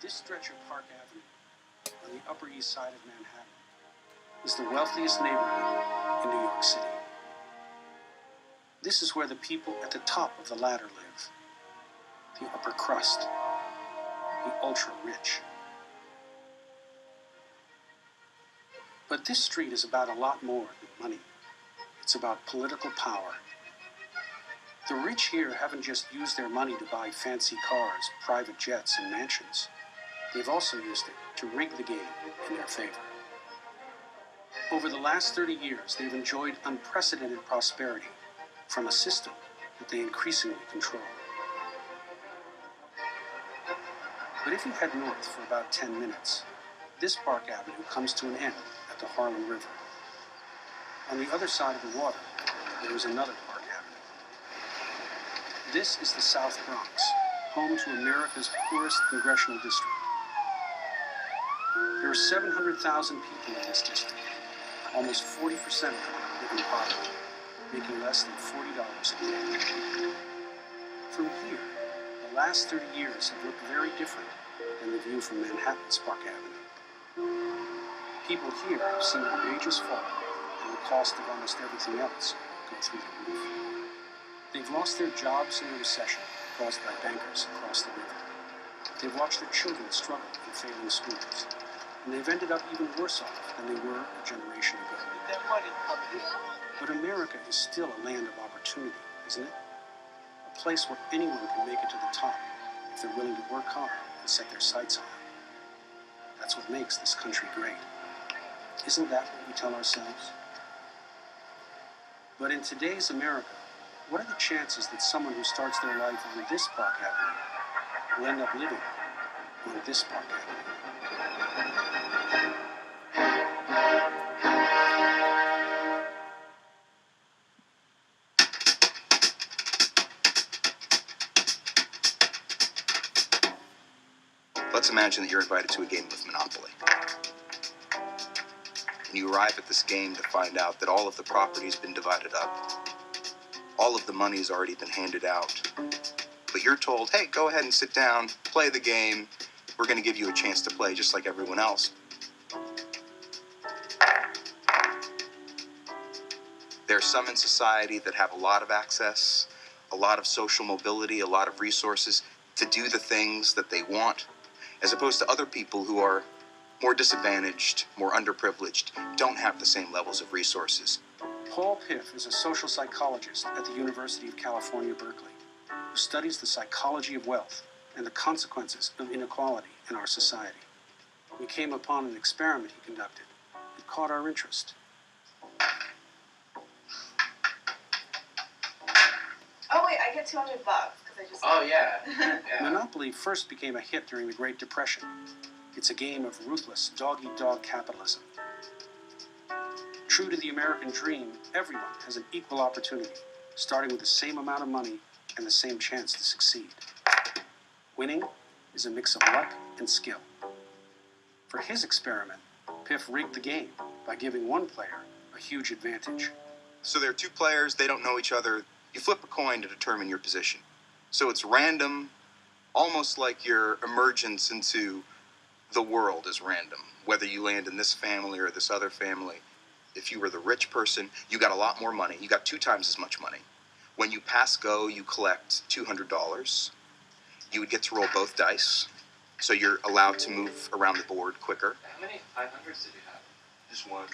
This stretch of Park Avenue, on the Upper East Side of Manhattan, is the wealthiest neighborhood in New York City. This is where the people at the top of the ladder live. The upper crust, the ultra-rich. But this street is about a lot more than money. It's about political power. The rich here haven't just used their money to buy fancy cars, private jets, and mansions. They've also used it to rig the game in their favor. Over the last 30 years, they've enjoyed unprecedented prosperity from a system that they increasingly control. But if you head north for about 10 minutes, this Park Avenue comes to an end at the Harlem River. On the other side of the water, there is another Park Avenue. This is the South Bronx, home to America's poorest congressional district. There are 700,000 people in this district. Almost 40% of them live in poverty, making less than $40 a day. From here, the last 30 years have looked very different than the view from Manhattan's Park Avenue. People here have seen their wages fall and the cost of almost everything else go through the roof. They've lost their jobs in a recession caused by bankers across the river. They've watched their children struggle in failing schools, and they've ended up even worse off than they were a generation ago. But America is still a land of opportunity, isn't it? A place where anyone can make it to the top if they're willing to work hard and set their sights on it. That's what makes this country great. Isn't that what we tell ourselves? But in today's America, what are the chances that someone who starts their life on this Park Avenue will end up living on this Park Avenue? Let's imagine that you're invited to a game of Monopoly. And you arrive at this game to find out that all of the property's been divided up. All of the money's already been handed out. But you're told, hey, go ahead and sit down, play the game. We're going to give you a chance to play just like everyone else. There are some in society that have a lot of access, a lot of social mobility, a lot of resources to do the things that they want, as opposed to other people who are more disadvantaged, more underprivileged, don't have the same levels of resources. Paul Piff is a social psychologist at the University of California, Berkeley, who studies the psychology of wealth and the consequences of inequality in our society. We came upon an experiment he conducted that caught our interest. Oh wait, I get $200 because I just. Oh yeah. Monopoly first became a hit during the Great Depression. It's a game of ruthless, dog-eat-dog capitalism. True to the American dream, everyone has an equal opportunity, starting with the same amount of money and the same chance to succeed. Winning is a mix of luck and skill. For his experiment, Piff rigged the game by giving one player a huge advantage. So there are two players, they don't know each other. You flip a coin to determine your position. So it's random, almost like your emergence into the world is random. Whether you land in this family or this other family. If you were the rich person, you got a lot more money. You got 2 times as much money. When you pass go, you collect $200. You would get to roll both dice, so you're allowed to move around the board quicker. How many 500s did you have? Just one.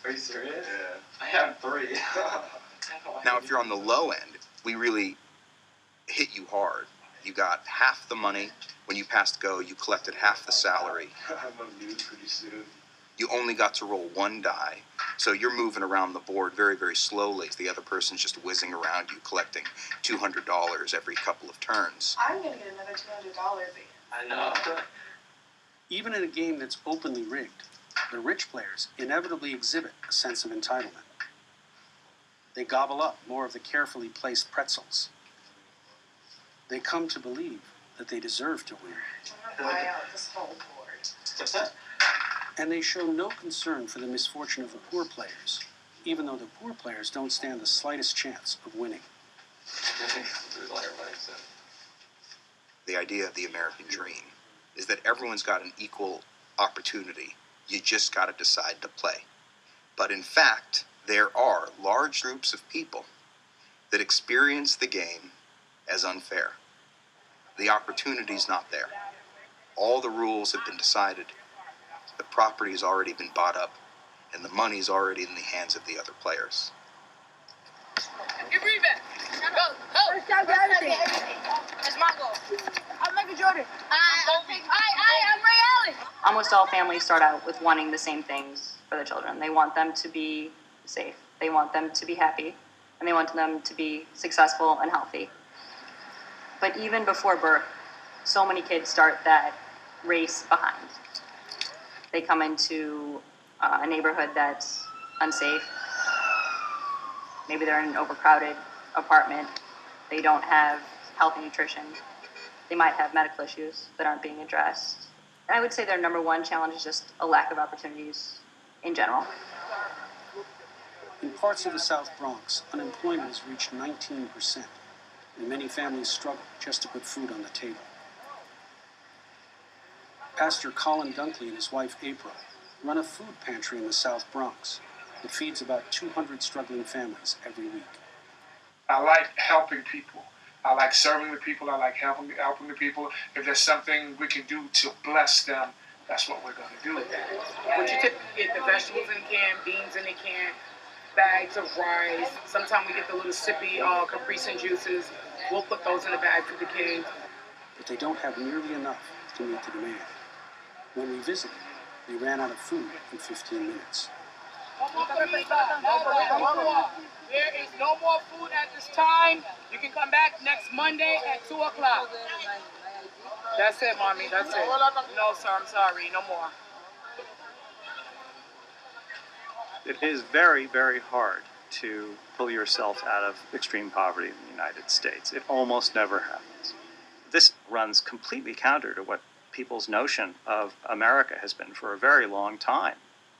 Are you serious? Yeah. I have 3. Now, if you're on the low end, we really hit you hard. You got half the money. When you passed go, you collected half the salary. I'm gonna lose pretty soon. You only got to roll 1 die, so you're moving around the board very, very slowly. The other person's just whizzing around you, collecting $200 every couple of turns. I'm gonna get another $200 again. I know. Even in a game that's openly rigged, the rich players inevitably exhibit a sense of entitlement. They gobble up more of the carefully placed pretzels. They come to believe that they deserve to win. I'm gonna buy out this whole board. And they show no concern for the misfortune of the poor players, even though the poor players don't stand the slightest chance of winning. The idea of the American dream. is that everyone's got an equal opportunity. You just got to decide to play. But in fact, there are large groups of people that experience the game as unfair. The opportunity's not there. All the rules have been decided. The property has already been bought up, and the money's already in the hands of the other players. Get rebound. Go. First down, get everything. That's my goal. I'm Michael Jordan. I'm Ray Allen. Almost all families start out with wanting the same things for their children. They want them to be safe. They want them to be happy. And they want them to be successful and healthy. But even before birth, so many kids start that race behind. They come into a neighborhood that's unsafe. Maybe they're in an overcrowded apartment. They don't have healthy nutrition. They might have medical issues that aren't being addressed. And I would say their number one challenge is just a lack of opportunities in general. In parts of the South Bronx, unemployment has reached 19%, and many families struggle just to put food on the table. Pastor Colin Dunkley and his wife April run a food pantry in the South Bronx that feeds about 200 struggling families every week. I like helping people. I like serving the people. I like helping the people. If there's something we can do to bless them, that's what we're going to do. What you typically get, the vegetables in a can, beans in a can, bags of rice. Sometimes we get the little sippy Capri Sun juices. We'll put those in a bag for the kids. But they don't have nearly enough to meet the demand. When we visited, they ran out of food in 15 minutes. There is no more food at this time. You can come back next Monday at 2 o'clock. That's it, Mommy. That's it. No, sir. I'm sorry. No more. It is very, very hard to pull yourself out of extreme poverty in the United States. It almost never happens. This runs completely counter to what people's notion of America has been for a very long time.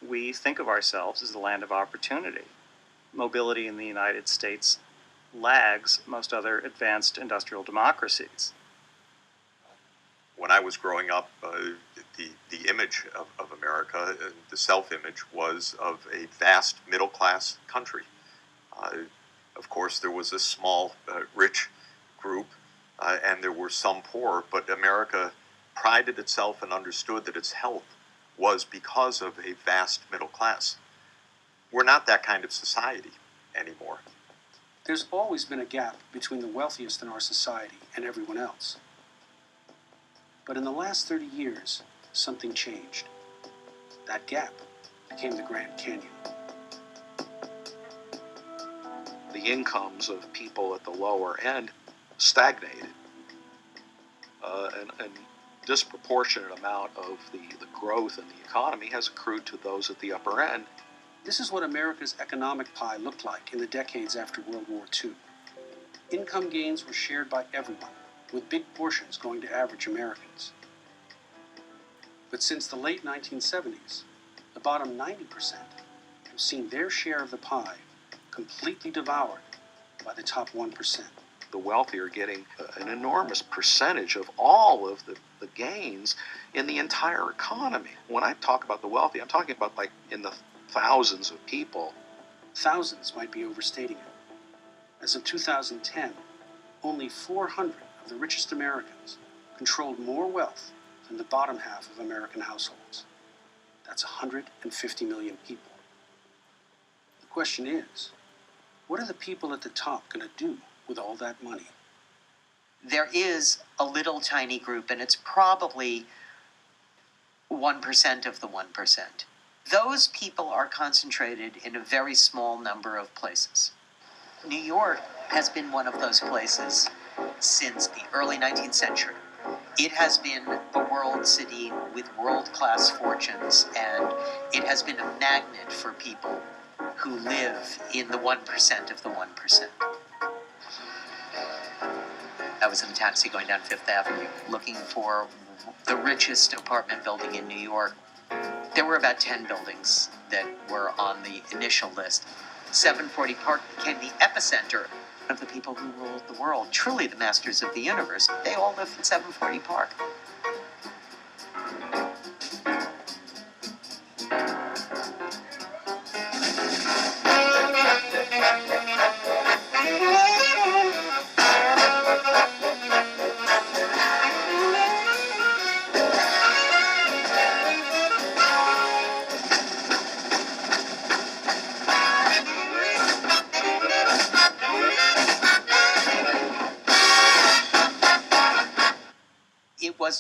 We think of ourselves as the land of opportunity. Mobility in the United States lags most other advanced industrial democracies. When I was growing up, the image of America, the self-image, was of a vast middle-class country. Of course, there was a small, rich group, and there were some poor, but America prided itself and understood that its health was because of a vast middle class. We're not that kind of society anymore. There's always been a gap between the wealthiest in our society and everyone else. But in the last 30 years, something changed. That gap became the Grand Canyon. The incomes of people at the lower end stagnated. And disproportionate amount of the growth in the economy has accrued to those at the upper end. This is what America's economic pie looked like in the decades after World War II. Income gains were shared by everyone, with big portions going to average Americans. But since the late 1970s, the bottom 90% have seen their share of the pie completely devoured by the top 1%. The wealthy are getting an enormous percentage of all of the gains in the entire economy. When I talk about the wealthy, I'm talking about like in the thousands of people. Thousands might be overstating it. As of 2010, only 400 of the richest Americans controlled more wealth than the bottom half of American households. That's 150 million people. The question is, what are the people at the top going to do with all that money? There is a little tiny group, and it's probably 1% of the 1%. Those people are concentrated in a very small number of places. New York has been one of those places since the early 19th century. It has been a world city with world-class fortunes, and it has been a magnet for people who live in the 1% of the 1%. I was in a taxi going down Fifth Avenue looking for the richest apartment building in New York. There were about 10 buildings that were on the initial list. 740 Park became the epicenter of the people who ruled the world, truly the masters of the universe. They all live in 740 Park.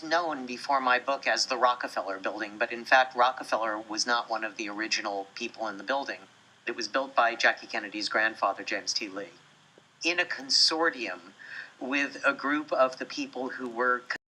known before my book as the Rockefeller Building, but in fact, Rockefeller was not one of the original people in the building. It was built by Jackie Kennedy's grandfather, James T. Lee, in a consortium with a group of the people who were